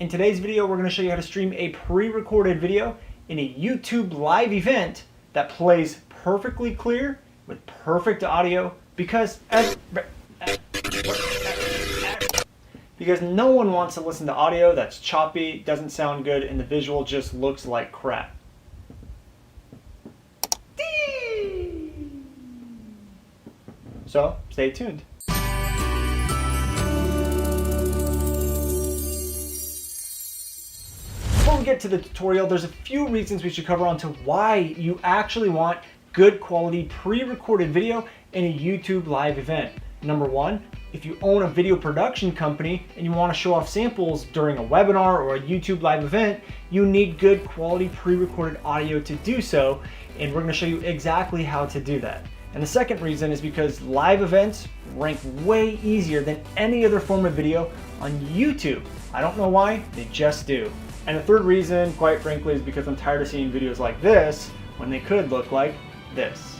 In today's video, we're going to show you how to stream a pre-recorded video in a YouTube live event that plays perfectly clear with perfect audio because no one wants to listen to audio that's choppy, doesn't sound good, and the visual just looks like crap. So, stay tuned. Before we get to the tutorial, there's a few reasons we should cover onto why you actually want good quality pre-recorded video in a YouTube live event. Number one, if you own a video production company and you want to show off samples during a webinar or a YouTube live event, you need good quality pre-recorded audio to do so, and we're going to show you exactly how to do that. And the second reason is because live events rank way easier than any other form of video on YouTube. I don't know why, they just do. And the third reason, quite frankly, is because I'm tired of seeing videos like this when they could look like this.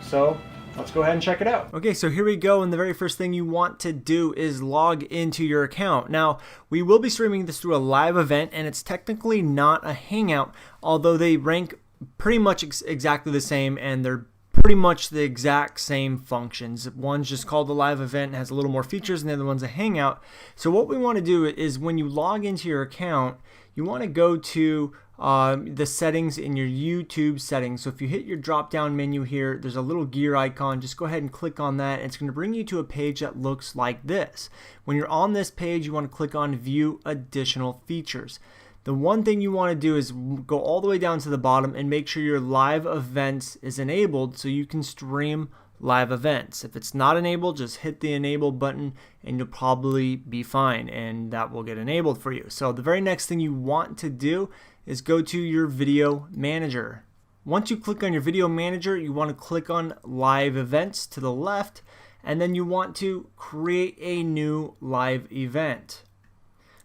So let's go ahead and check it out. Okay, so here we go, and the very first thing you want to do is log into your account. Now, we will be streaming this through a live event, and it's technically not a hangout, although they rank pretty much exactly the same, and they're pretty much the exact same functions. One's just called a live event and has a little more features, and the other one's a hangout. So what we want to do is when you log into your account, you want to go to the settings in your YouTube settings. So if you hit your drop down menu here, there's a little gear icon. Just go ahead and click on that. It's going to bring you to a page that looks like this. When you're on this page, you want to click on view additional features. The one thing you want to do is go all the way down to the bottom and make sure your live events is enabled so you can stream live events. If it's not enabled, just hit the enable button and you'll probably be fine, and that will get enabled for you. So the very next thing you want to do is go to your video manager. Once you click on your video manager, you want to click on live events to the left, and then you want to create a new live event.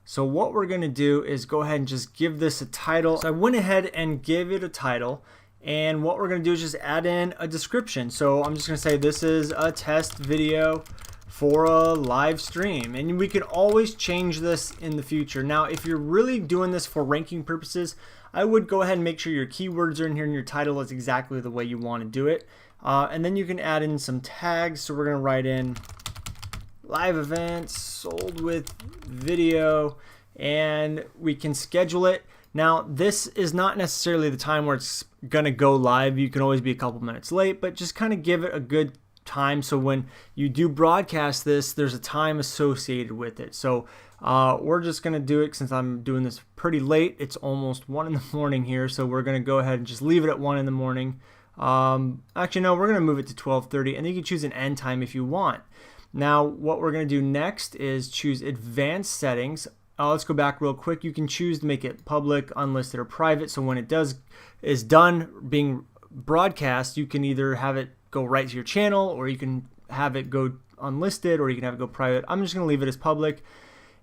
So what we're going to do is go ahead and just give this a title. So I went ahead and gave it a title, and what we're going to do is just add in a description. So I'm just going to say this is a test video for a live stream, and we can always change this in the future. Now, if you're really doing this for ranking purposes, I would go ahead and make sure your keywords are in here and your title is exactly the way you want to do it. And then you can add in some tags. So we're going to write in live events sold with video, and we can schedule it. Now, this is not necessarily the time where it's gonna go live. You can always be a couple minutes late, but just kind of give it a good time so when you do broadcast this, there's a time associated with it. So we're just gonna do it since I'm doing this pretty late. It's almost 1 in the morning here, so we're gonna go ahead and just leave it at 1 in the morning. Actually, no, we're gonna move it to 12:30, and then you can choose an end time if you want. Now, what we're going to do next is choose advanced settings. Let's go back real quick. You can choose to make it public, unlisted, or private. So when it is done being broadcast, you can either have it go right to your channel, or you can have it go unlisted, or you can have it go private. I'm just going to leave it as public.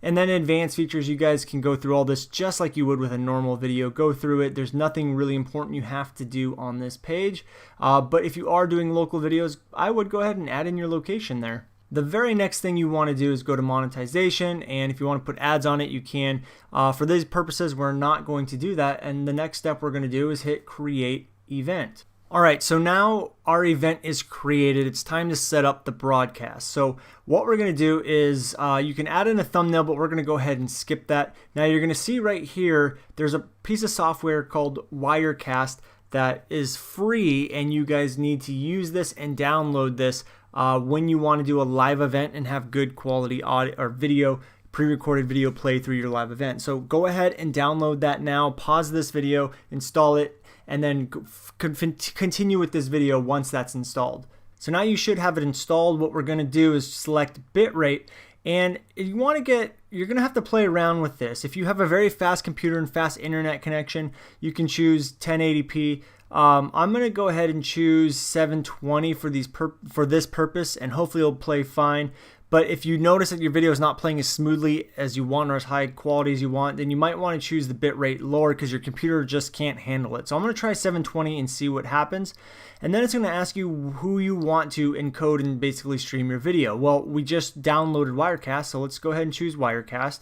And then advanced features, you guys can go through all this just like you would with a normal video. Go through it. There's nothing really important you have to do on this page. But if you are doing local videos, I would go ahead and add in your location there. The very next thing you want to do is go to monetization, and if you want to put ads on it, you can. For these purposes, we're not going to do that, and the next step we're going to do is hit create event. Alright, so now our event is created. It's time to set up the broadcast. So what we're going to do is you can add in a thumbnail, but we're going to go ahead and skip that. Now you're going to see right here, there's a piece of software called Wirecast that is free, and you guys need to use this and download this when you want to do a live event and have good quality audio or video, pre-recorded video play through your live event. So go ahead and download that now, pause this video, install it, and then continue with this video once that's installed. So now you should have it installed. What we're going to do is select bitrate, and if you want to you're going to have to play around with this. If you have a very fast computer and fast internet connection, you can choose 1080p. I'm going to go ahead and choose 720 for this purpose, and hopefully it'll play fine. But if you notice that your video is not playing as smoothly as you want or as high quality as you want, then you might want to choose the bitrate lower because your computer just can't handle it. So I'm going to try 720 and see what happens. And then it's going to ask you who you want to encode and basically stream your video. Well, we just downloaded Wirecast, so let's go ahead and choose Wirecast.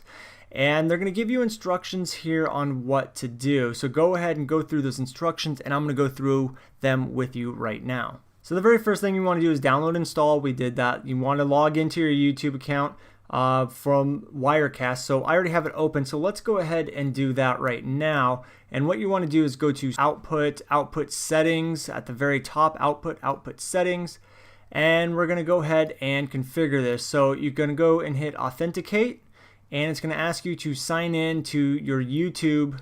and they're going to give you instructions here on what to do. So go ahead and go through those instructions, and I'm going to go through them with you right now. So the very first thing you want to do is download and install. We did that. You want to log into your YouTube account from Wirecast. So I already have it open, so let's go ahead and do that right now. And what you want to do is go to output settings at the very top, output settings, and we're going to go ahead and configure this. So you're going to go and hit authenticate, and it's going to ask you to sign in to your YouTube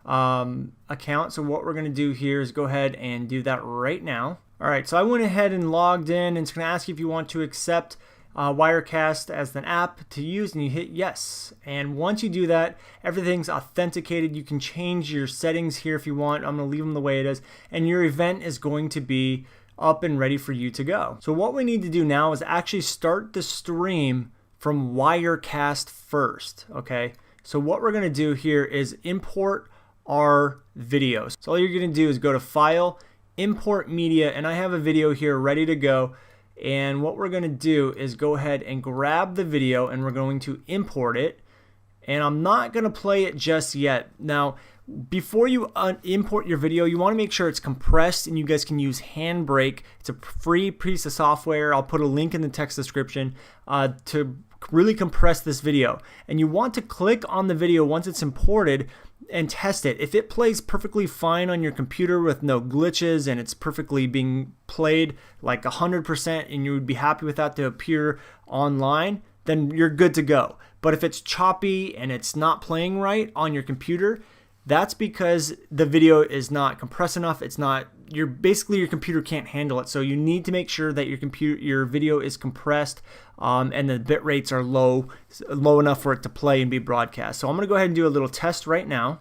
account. So what we're going to do here is go ahead and do that right now. All right, so I went ahead and logged in, and it's going to ask you if you want to accept Wirecast as an app to use, and you hit yes. And once you do that, everything's authenticated. You can change your settings here if you want. I'm going to leave them the way it is, and your event is going to be up and ready for you to go. So what we need to do now is actually start the stream from Wirecast first, okay? So what we're going to do here is import our videos. So all you're going to do is go to File, Import Media, and I have a video here ready to go. And what we're going to do is go ahead and grab the video, and we're going to import it. And I'm not going to play it just yet. Now, before you import your video, you want to make sure it's compressed, and you guys can use Handbrake. It's a free piece of software. I'll put a link in the text description to really compress this video. And you want to click on the video once it's imported and test it. If it plays perfectly fine on your computer with no glitches, and it's perfectly being played like 100%, and you would be happy with that to appear online, then you're good to go. But if it's choppy and it's not playing right on your computer, that's because the video is not compressed enough. It's not, your computer can't handle it. So you need to make sure that your video is compressed and the bit rates are low enough for it to play and be broadcast. So I'm going to go ahead and do a little test right now.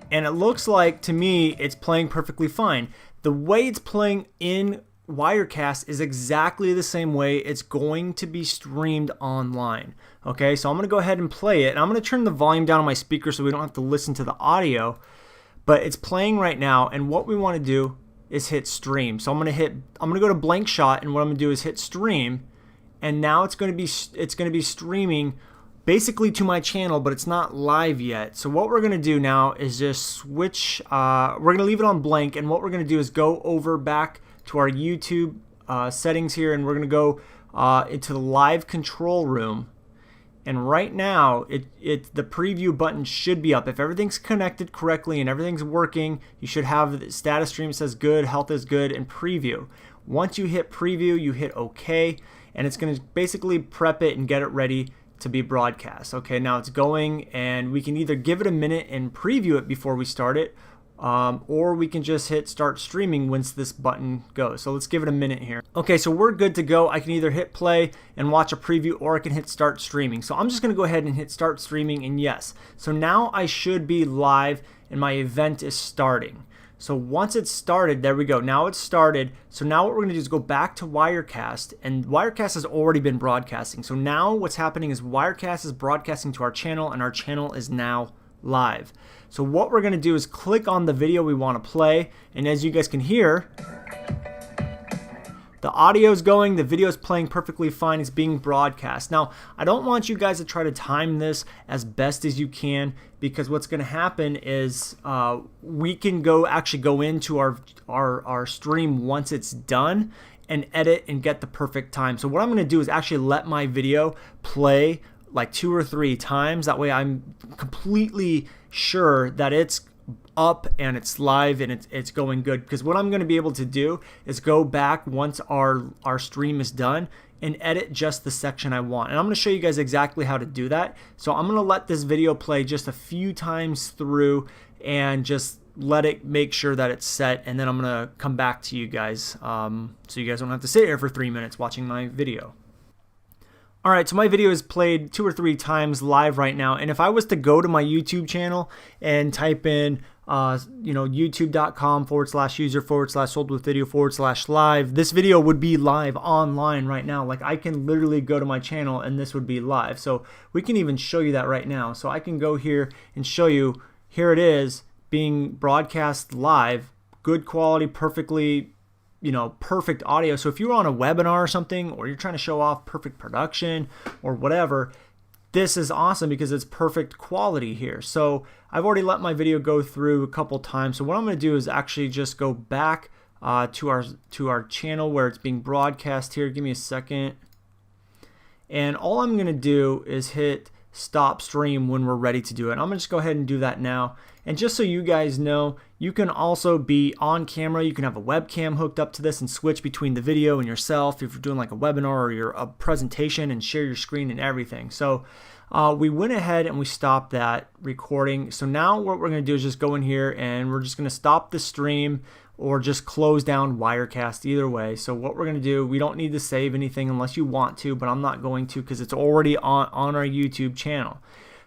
And it looks like, to me, it's playing perfectly fine. The way it's playing in Wirecast is exactly the same way it's going to be streamed online. Okay, so I'm going to go ahead and play it. And I'm going to turn the volume down on my speaker so we don't have to listen to the audio. But it's playing right now, and what we want to do is hit stream. So I'm going to go to blank shot, and what I'm going to do is hit stream. And now it's going to be streaming basically to my channel, but it's not live yet. So what we're going to do now is just switch. We're going to leave it on blank, and what we're going to do is go over back to our YouTube settings here, and we're going to go into the live control room. And right now, the preview button should be up. If everything's connected correctly and everything's working, you should have the status stream says good, health is good, and preview. Once you hit preview, you hit OK, and it's going to basically prep it and get it ready to be broadcast. Okay, now it's going, and we can either give it a minute and preview it before we start it, or we can just hit start streaming once this button goes. So let's give it a minute here. Okay, so we're good to go. I can either hit play and watch a preview, or I can hit start streaming. So I'm just going to go ahead and hit start streaming, and yes. So now I should be live and my event is starting. So once it's started, there we go. Now it's started. So now what we're going to do is go back to Wirecast, and Wirecast has already been broadcasting. So now what's happening is Wirecast is broadcasting to our channel, and our channel is now live. So what we're going to do is click on the video we want to play, and as you guys can hear, the audio is going, the video is playing perfectly fine, it's being broadcast. Now, I don't want you guys to try to time this as best as you can, because what's going to happen is we can actually go into our stream once it's done and edit and get the perfect time. So what I'm going to do is actually let my video play like 2 or 3 times. That way I'm completely sure that it's up and it's live and it's going good. Because what I'm going to be able to do is go back once our stream is done and edit just the section I want. And I'm going to show you guys exactly how to do that. So I'm going to let this video play just a few times through and just let it make sure that it's set, and then I'm going to come back to you guys so you guys don't have to sit here for 3 minutes watching my video. Alright, so my video is played 2 or 3 times live right now, and if I was to go to my YouTube channel and type in youtube.com/user/sold with video/live, this video would be live online right now. Like, I can literally go to my channel and this would be live. So we can even show you that right now. So I can go here and show you, here it is being broadcast live, good quality, perfectly perfect audio. So if you're on a webinar or something, or you're trying to show off perfect production or whatever, this is awesome because it's perfect quality here. So I've already let my video go through a couple times. So what I'm going to do is actually just go back to our channel where it's being broadcast here. Give me a second. And all I'm going to do is hit stop stream when we're ready to do it. I'm going to just go ahead and do that now. And just so you guys know, you can also be on camera. You can have a webcam hooked up to this and switch between the video and yourself if you're doing like a webinar or a presentation, and share your screen and everything. So we went ahead and we stopped that recording. So now what we're going to do is just go in here and we're just going to stop the stream or just close down Wirecast, either way. So what we're going to do, we don't need to save anything unless you want to, but I'm not going to because it's already on our YouTube channel.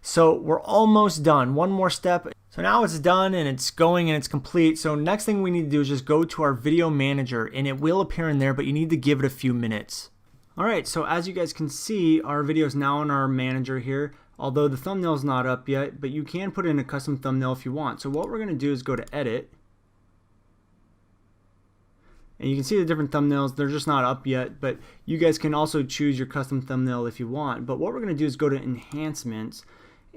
So we're almost done. One more step. So now it's done and it's going and it's complete. So next thing we need to do is just go to our video manager, and it will appear in there, but you need to give it a few minutes. All right, so as you guys can see, our video is now in our manager here, although the thumbnail is not up yet, but you can put in a custom thumbnail if you want. So what we're going to do is go to edit. And you can see the different thumbnails. They're just not up yet, but you guys can also choose your custom thumbnail if you want. But what we're going to do is go to enhancements,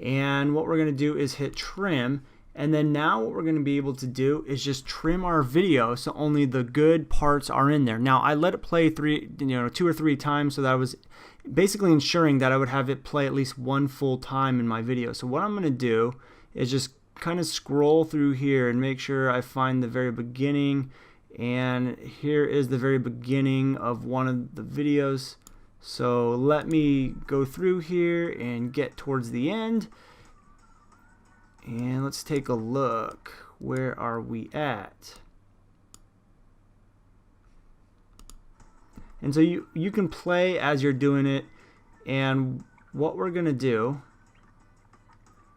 and what we're going to do is hit trim. And then now what we're going to be able to do is just trim our video so only the good parts are in there. Now I let it play 2 or 3 times, so that I was basically ensuring that I would have it play at least one full time in my video. So what I'm going to do is just kind of scroll through here and make sure I find the very beginning. And here is the very beginning of one of the videos. So let me go through here and get towards the end. And let's take a look. Where are we at? And so you can play as you're doing it. And what we're going to do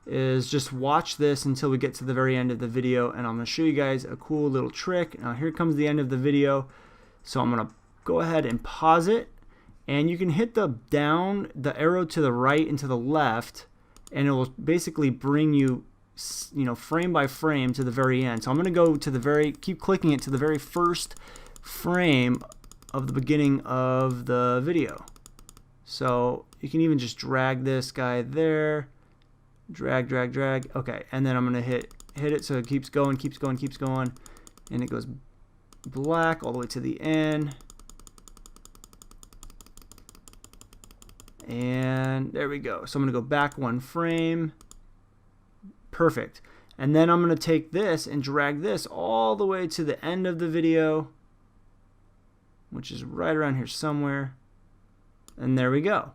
is just watch this until we get to the very end of the video, and I'm going to show you guys a cool little trick. Now here comes the end of the video, so I'm going to go ahead and pause it, and you can hit the arrow to the right and to the left, and it will basically bring you frame by frame to the very end. So I'm going to go to keep clicking it to the very first frame of the beginning of the video. So you can even just drag this guy there. Drag. Okay, and then I'm gonna hit it so it keeps going, and it goes black all the way to the end. And there we go. So I'm gonna go back 1 frame. Perfect. And then I'm gonna take this and drag this all the way to the end of the video, which is right around here somewhere. And there we go.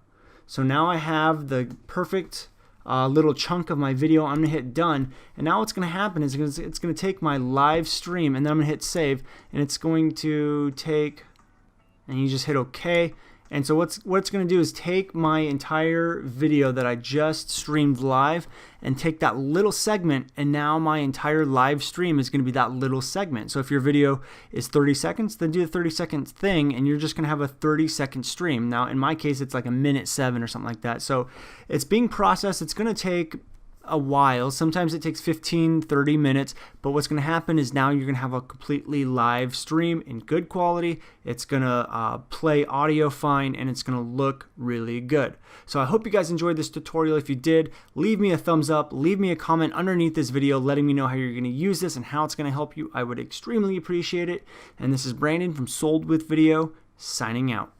So now I have the perfect little chunk of my video. I'm going to hit done, and now what's going to happen is it's going to take my live stream, and then I'm going to hit save, and it's going to take, and you just hit OK. And so what it's going to do is take my entire video that I just streamed live and take that little segment, and now my entire live stream is going to be that little segment. So if your video is 30 seconds, then do the 30-second thing, and you're just going to have a 30-second stream. Now in my case, it's like 1:07 or something like that. So it's being processed. It's going to take a while. Sometimes it takes 15-30 minutes, but what's going to happen is now you're going to have a completely live stream in good quality. It's going to play audio fine, and it's going to look really good. So I hope you guys enjoyed this tutorial. If you did, leave me a thumbs up, leave me a comment underneath this video letting me know how you're going to use this and how it's going to help you. I would extremely appreciate it. And this is Brandon from Sold With Video, signing out.